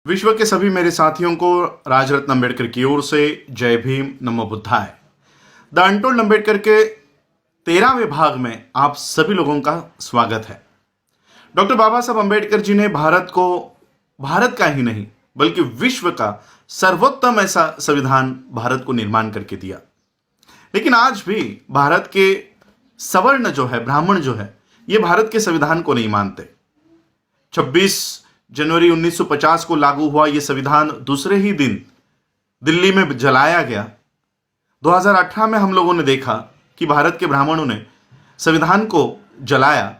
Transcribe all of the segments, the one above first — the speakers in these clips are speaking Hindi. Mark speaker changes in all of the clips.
Speaker 1: विश्व के सभी मेरे साथियों को राजरत्न अंबेडकर की ओर से जय भीम, नमो बुद्धाय। द अनटोल्ड अंबेडकर के 13वें भाग में आप सभी लोगों का स्वागत है। डॉक्टर बाबा साहब अंबेडकर जी ने भारत का ही नहीं बल्कि विश्व का सर्वोत्तम ऐसा संविधान भारत को निर्माण करके दिया। लेकिन आज भी भारत के सवर्ण जो है, ब्राह्मण जो है, ये भारत के संविधान को नहीं मानते। 26 जनवरी 1950 को लागू हुआ यह संविधान दूसरे ही दिन दिल्ली में जलाया गया। 2018 में हम लोगों ने देखा कि भारत के ब्राह्मणों ने संविधान को जलाया।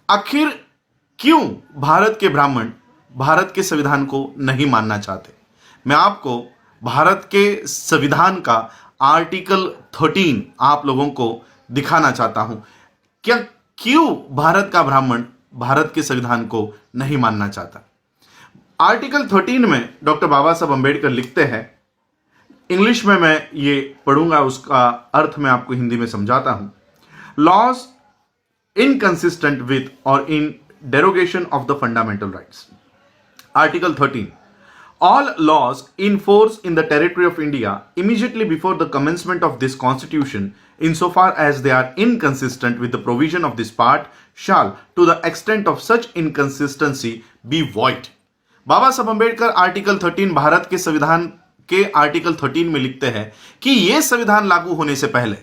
Speaker 1: आखिर क्यों भारत के ब्राह्मण भारत के संविधान को नहीं मानना चाहते? मैं आपको भारत के संविधान का आर्टिकल 13 आप लोगों को दिखाना चाहता हूं। क्यों भारत का ब्राह्मण भारत के संविधान को नहीं मानना चाहता? आर्टिकल 13 में डॉक्टर बाबा साहब अंबेडकर लिखते हैं, इंग्लिश में मैं ये पढ़ूंगा, उसका अर्थ मैं आपको हिंदी में समझाता हूं। Laws inconsistent with or in derogation of the fundamental rights. Article 13, all laws in force in the territory of India immediately before the commencement of this constitution, insofar as they are inconsistent with the provision of this part, shall to the extent of such inconsistency be void। बाबा साहब अंबेडकर आर्टिकल 13 भारत के संविधान के आर्टिकल 13 में लिखते हैं कि यह संविधान लागू होने से पहले,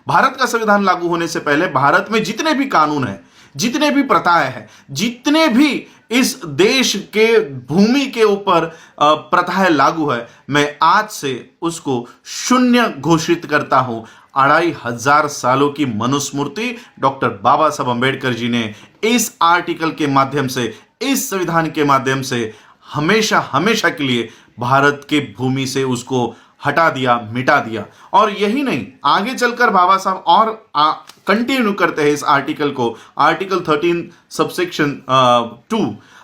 Speaker 1: भारत का संविधान लागू होने से पहले भारत में जितने भी कानून हैं, जितने भी प्रथाएं हैं, जितने भी इस देश के भूमि के ऊपर प्रथाएं लागू है, मैं आज से उसको शून्य घोषित करता हूं। 2500 सालों की मनुस्मृति डॉक्टर बाबा साहब अंबेडकर जी ने इस आर्टिकल के माध्यम से, इस संविधान के माध्यम से हमेशा हमेशा के लिए भारत के भूमि से उसको हटा दिया, मिटा दिया। और यही नहीं, आगे चलकर बाबा साहब और कंटिन्यू करते हैं इस आर्टिकल को। Article 13 subsection 2,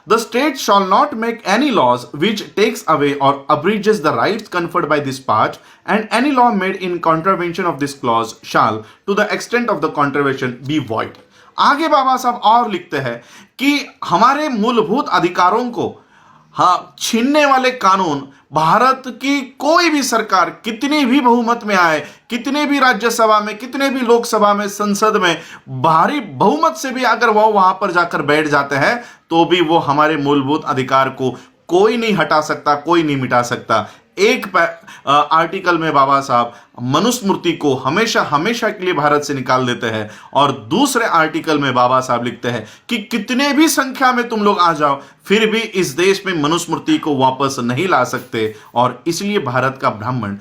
Speaker 1: the state shall not make any laws which takes away और abridges the rights conferred by this part, and any law made in contravention of this clause shall to the extent of the contravention be void। आगे बाबा साहब और लिखते हैं कि हमारे मूलभूत अधिकारों को छीनने वाले कानून भारत की कोई भी सरकार कितनी भी बहुमत में आए, कितने भी राज्यसभा में, कितने भी लोकसभा में, संसद में भारी बहुमत से भी अगर वो वहां पर जाकर बैठ जाते हैं तो भी वो हमारे मूलभूत अधिकार को कोई नहीं हटा सकता, कोई नहीं मिटा सकता। एक आर्टिकल में बाबा साहब मनुस्मृति को हमेशा हमेशा के लिए भारत से निकाल देते हैं और दूसरे आर्टिकल में बाबा साहब लिखते हैं कि कितने भी संख्या में तुम लोग आ जाओ, फिर भी इस देश में मनुस्मृति को वापस नहीं ला सकते। और इसलिए भारत का ब्राह्मण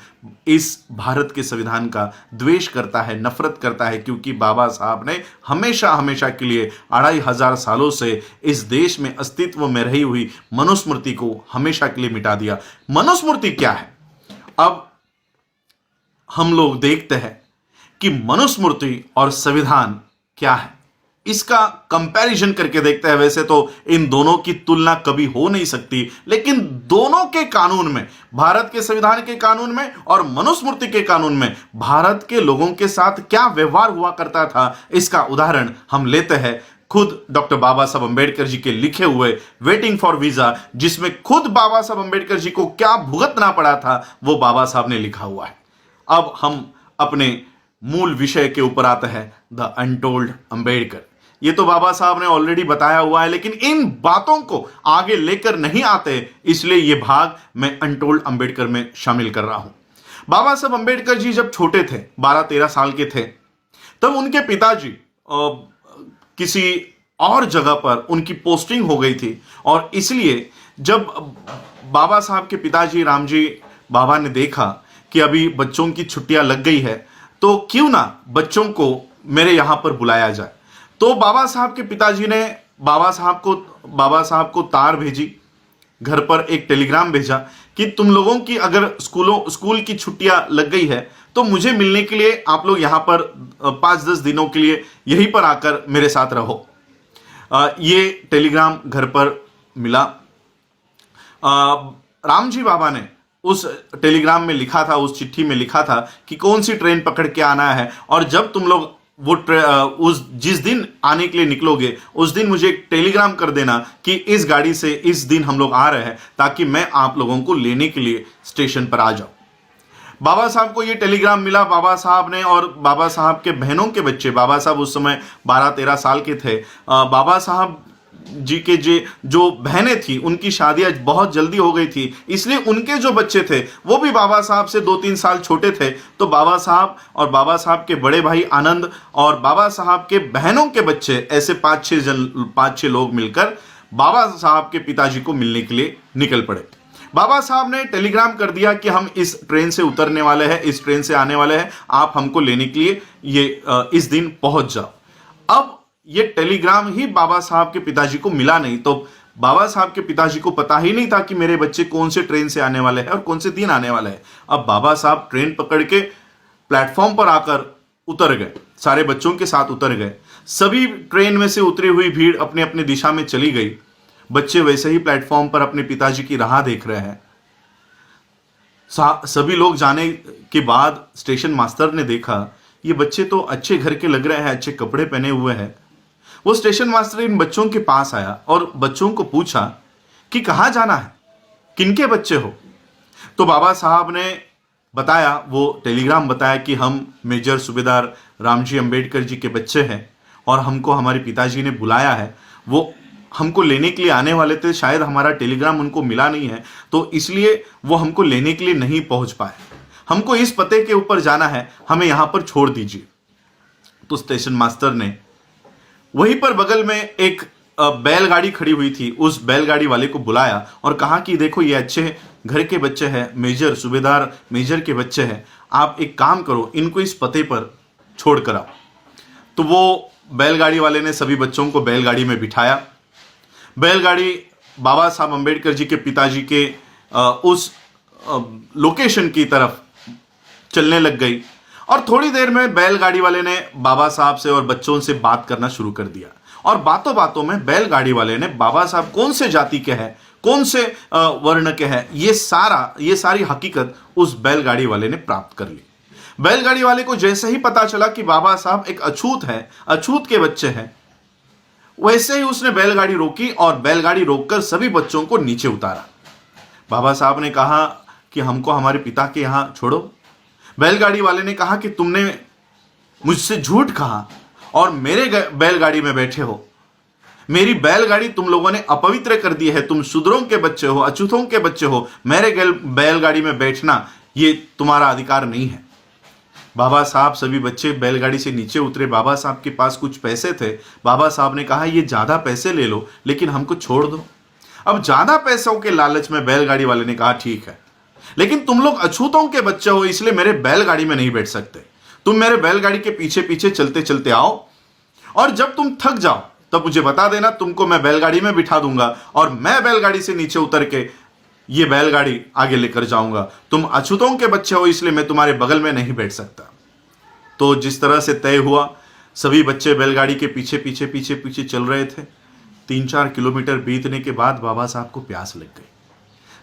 Speaker 1: इस भारत के संविधान का द्वेष करता है, नफरत करता है, क्योंकि बाबा साहब ने हमेशा हमेशा के लिए 2500 सालों से इस देश में अस्तित्व में रही हुई मनुस्मृति को हमेशा के लिए मिटा दिया। मनुस्मृति क्या है? अब हम लोग देखते हैं कि मनुस्मृति और संविधान क्या है, इसका कंपैरिजन करके देखते हैं। वैसे तो इन दोनों की तुलना कभी हो नहीं सकती, लेकिन दोनों के कानून में, भारत के संविधान के कानून में और मनुस्मृति के कानून में भारत के लोगों के साथ क्या व्यवहार हुआ करता था, इसका उदाहरण हम लेते हैं खुद डॉक्टर बाबा साहब अंबेडकर जी के लिखे हुए वेटिंग फॉर वीजा, जिसमें खुद बाबा साहब अंबेडकर जी को क्या भुगतना पड़ा था वो बाबा साहब ने लिखा हुआ है। अब हम अपने मूल विषय के ऊपर आते हैं, द अनटोल्ड अंबेडकर। ये तो बाबा साहब ने ऑलरेडी बताया हुआ है, लेकिन इन बातों को आगे लेकर नहीं आते, इसलिए यह भाग मैं अनटोल्ड अंबेडकर में शामिल कर रहा हूं। बाबा साहब अंबेडकर जी जब छोटे थे, 12-13 साल के थे, तब उनके पिताजी किसी और जगह पर उनकी पोस्टिंग हो गई थी। और इसलिए जब बाबा साहब के पिताजी रामजी बाबा ने देखा कि अभी बच्चों की छुट्टियां लग गई है, तो क्यों ना बच्चों को मेरे यहां पर बुलाया जाए। तो बाबा साहब के पिताजी ने बाबा साहब को तार भेजी, घर पर एक टेलीग्राम भेजा कि तुम लोगों की अगर स्कूल की छुट्टियां लग गई है तो मुझे मिलने के लिए आप लोग यहां पर 5-10 दिनों के लिए यहीं पर आकर मेरे साथ रहो। ये टेलीग्राम घर पर मिला। रामजी बाबा ने उस टेलीग्राम में लिखा था, उस चिट्ठी में लिखा था कि कौन सी ट्रेन पकड़ के आना है, और जब तुम लोग उस जिस दिन आने के लिए निकलोगे उस दिन मुझे एक टेलीग्राम कर देना कि इस गाड़ी से इस दिन हम लोग आ रहे हैं, ताकि मैं आप लोगों को लेने के लिए स्टेशन पर आ जाऊं। बाबा साहब को ये टेलीग्राम मिला। बाबा साहब ने और बाबा साहब के बहनों के बच्चे, बाबा साहब उस समय 12-13 साल के थे, बाबा साहब जी के जो बहनें थी उनकी शादियां बहुत जल्दी हो गई थी, इसलिए उनके जो बच्चे थे वो भी बाबा साहब से 2-3 साल छोटे थे। तो बाबा साहब और बाबा साहब के बड़े भाई आनंद और बाबा साहब के बहनों के बच्चे, ऐसे 5-6 लोग मिलकर बाबा साहब के पिताजी को मिलने के लिए निकल पड़े। बाबा साहब ने टेलीग्राम कर दिया कि हम इस ट्रेन से उतरने वाले हैं, इस ट्रेन से आने वाले हैं, आप हमको लेने के लिए इस दिन पहुंच जाओ। अब ये टेलीग्राम ही बाबा साहब के पिताजी को मिला नहीं, तो बाबा साहब के पिताजी को पता ही नहीं था कि मेरे बच्चे कौन से ट्रेन से आने वाले हैं और कौन से दिन आने वाले हैं। अब बाबा साहब ट्रेन पकड़ के प्लेटफॉर्म पर आकर उतर गए, सारे बच्चों के साथ उतर गए। सभी ट्रेन में से उतरी हुई भीड़ अपने अपने दिशा में चली गई। बच्चे वैसे ही प्लेटफॉर्म पर अपने पिताजी की राह देख रहे हैं। सभी लोग जाने के बाद स्टेशन मास्टर ने देखा ये बच्चे तो अच्छे घर के लग रहे हैं, अच्छे कपड़े पहने हुए हैं। वो स्टेशन मास्टर इन बच्चों के पास आया और बच्चों को पूछा कि कहाँ जाना है, किनके बच्चे हो। तो बाबा साहब ने बताया, वो टेलीग्राम बताया कि हम मेजर सूबेदार रामजी अंबेडकर जी के बच्चे हैं और हमको हमारे पिताजी ने बुलाया है। वो हमको लेने के लिए आने वाले थे, शायद हमारा टेलीग्राम उनको मिला नहीं है तो इसलिए वो हमको लेने के लिए नहीं पहुंच पाए। हमको इस पते के ऊपर जाना है, हमें यहां पर छोड़ दीजिए। तो स्टेशन मास्टर ने वहीं पर बगल में एक बैलगाड़ी खड़ी हुई थी, उस बैलगाड़ी वाले को बुलाया और कहा कि देखो ये अच्छे घर के बच्चे हैं, मेजर सूबेदार मेजर के बच्चे हैं, आप एक काम करो, इनको इस पते पर छोड़ कर आओ। तो वो बैलगाड़ी वाले ने सभी बच्चों को बैलगाड़ी में बिठाया। बैलगाड़ी बाबा साहब अंबेडकर जी के पिताजी के उस लोकेशन की तरफ चलने लग गई और थोड़ी देर में बैलगाड़ी वाले ने बाबा साहब से और बच्चों से बात करना शुरू कर दिया। और बातों बातों में बैलगाड़ी वाले ने बाबा साहब कौन से जाति के हैं, कौन से वर्ण के हैं, ये सारी हकीकत उस बैलगाड़ी वाले ने प्राप्त कर ली। बैलगाड़ी वाले को जैसे ही पता चला कि बाबा साहब एक अछूत है, अछूत के बच्चे हैं, वैसे ही उसने बैलगाड़ी रोकी और बैलगाड़ी रोककर सभी बच्चों को नीचे उतारा। बाबा साहब ने कहा कि हमको हमारे पिता के यहां छोड़ो। बैलगाड़ी वाले ने कहा कि तुमने मुझसे झूठ कहा और मेरे बैलगाड़ी में बैठे हो। मेरी बैलगाड़ी तुम लोगों ने अपवित्र कर दी है, तुम शूद्रों के बच्चे हो, अछूतों के बच्चे हो, मेरे बैलगाड़ी में बैठना ये तुम्हारा अधिकार नहीं है। बाबा साहब सभी बच्चे बैलगाड़ी से नीचे उतरे। बाबा साहब के पास कुछ पैसे थे। बाबा साहब ने कहा ये ज्यादा पैसे ले लो लेकिन हमको छोड़ दो। अब ज्यादा पैसों के लालच में बैलगाड़ी वाले ने कहा ठीक है, लेकिन तुम लोग अछूतों के बच्चे हो इसलिए मेरे बैलगाड़ी में नहीं बैठ सकते। तुम मेरे बैलगाड़ी के पीछे पीछे चलते चलते आओ और जब तुम थक जाओ तब मुझे बता देना, तुमको मैं बैलगाड़ी में बिठा दूंगा और मैं बैलगाड़ी से नीचे उतर के ये बैलगाड़ी आगे लेकर जाऊंगा। तुम अछूतों के बच्चे हो इसलिए मैं तुम्हारे बगल में नहीं बैठ सकता। तो जिस तरह से तय हुआ, सभी बच्चे बैलगाड़ी के पीछे पीछे पीछे पीछे चल रहे थे। 3-4 किलोमीटर बीतने के बाद बाबा साहब को प्यास लग गई।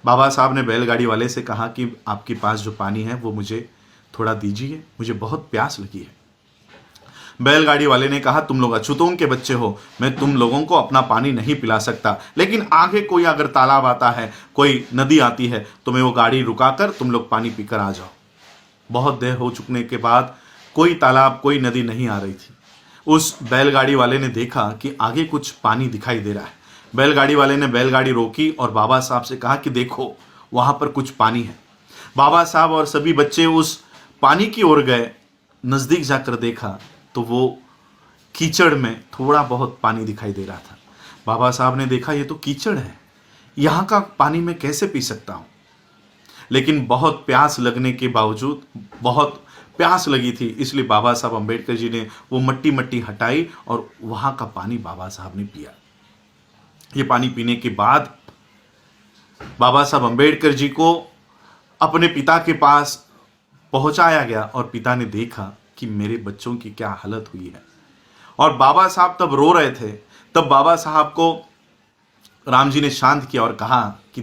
Speaker 1: बाबा साहब ने बैलगाड़ी वाले से कहा कि आपके पास जो पानी है वो मुझे थोड़ा दीजिए, मुझे बहुत प्यास लगी है। बैलगाड़ी वाले ने कहा तुम लोग अछूतों के बच्चे हो, मैं तुम लोगों को अपना पानी नहीं पिला सकता, लेकिन आगे कोई अगर तालाब आता है, कोई नदी आती है तो मैं वो गाड़ी रुकाकर तुम लोग पानी पीकर आ जाओ। बहुत देर हो चुकने के बाद कोई तालाब, कोई नदी नहीं आ रही थी। उस बैलगाड़ी वाले ने देखा कि आगे कुछ पानी दिखाई दे रहा है। बैलगाड़ी वाले ने बैलगाड़ी रोकी और बाबा साहब से कहा कि देखो वहां पर कुछ पानी है। बाबा साहब और सभी बच्चे उस पानी की ओर गए। नजदीक जाकर देखा तो वो कीचड़ में थोड़ा बहुत पानी दिखाई दे रहा था। बाबा साहब ने देखा ये तो कीचड़ है, यहाँ का पानी मैं कैसे पी सकता हूँ। लेकिन बहुत प्यास लगने के बावजूद, बहुत प्यास लगी थी, इसलिए बाबा साहब अंबेडकर जी ने वो मट्टी मट्टी हटाई और वहां का पानी बाबा साहब ने पिया। ये पानी पीने के बाद बाबा साहब अंबेडकर जी को अपने पिता के पास पहुंचाया गया और पिता ने देखा कि मेरे बच्चों की क्या हालत हुई है। और बाबा साहब तब रो रहे थे। तब बाबा साहब को राम जी ने शांत किया और कहा कि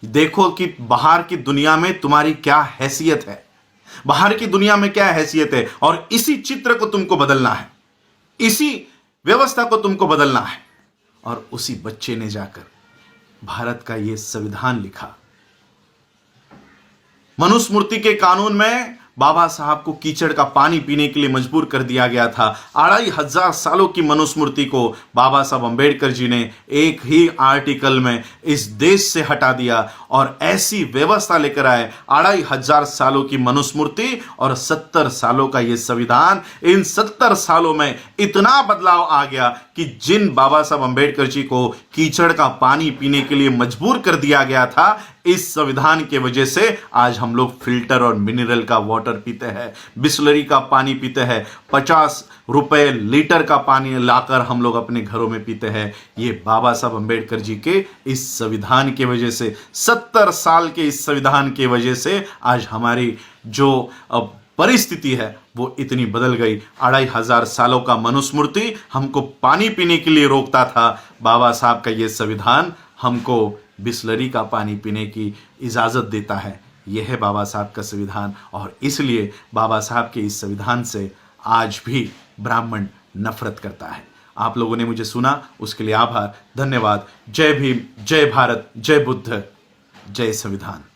Speaker 1: देखो कि बाहर की दुनिया में तुम्हारी क्या हैसियत है। बाहर की दुनिया में क्या हैसियत है, और इसी चित्र को तुमको बदलना है, इसी व्यवस्था को तुमको बदलना है। और उसी बच्चे ने जाकर भारत का यह संविधान लिखा। मनुस्मृति के कानून में बाबा साहब को कीचड़ का पानी पीने के लिए मजबूर कर दिया गया था। 2500 सालों की मनुस्मृति को बाबा साहब अंबेडकर जी ने एक ही आर्टिकल में इस देश से हटा दिया और ऐसी व्यवस्था लेकर आए। 2500 सालों की मनुस्मृति और 70 सालों का यह संविधान, इन 70 सालों में इतना बदलाव आ गया कि जिन बाबा साहब अंबेडकर जी को कीचड़ का पानी पीने के लिए मजबूर कर दिया गया था, इस संविधान के वजह से आज हम लोग फिल्टर और मिनरल का वाटर पीते हैं, बिस्लरी का पानी पीते हैं, 50 रुपए लीटर का पानी लाकर हम लोग अपने घरों में पीते हैं। ये बाबा साहब अंबेडकर जी के इस संविधान की वजह से, 70 साल के इस संविधान की वजह से आज हमारी जो परिस्थिति है वो इतनी बदल गई। 2500 सालों का मनुस्मृति हमको पानी पीने के लिए रोकता था, बाबा साहब का ये संविधान हमको बिस्लरी का पानी पीने की इजाज़त देता है। यह है बाबा साहब का संविधान, और इसलिए बाबा साहब के इस संविधान से आज भी ब्राह्मण नफरत करता है। आप लोगों ने मुझे सुना, उसके लिए आभार, धन्यवाद। जय भीम, जय भारत, जय बुद्ध, जय संविधान।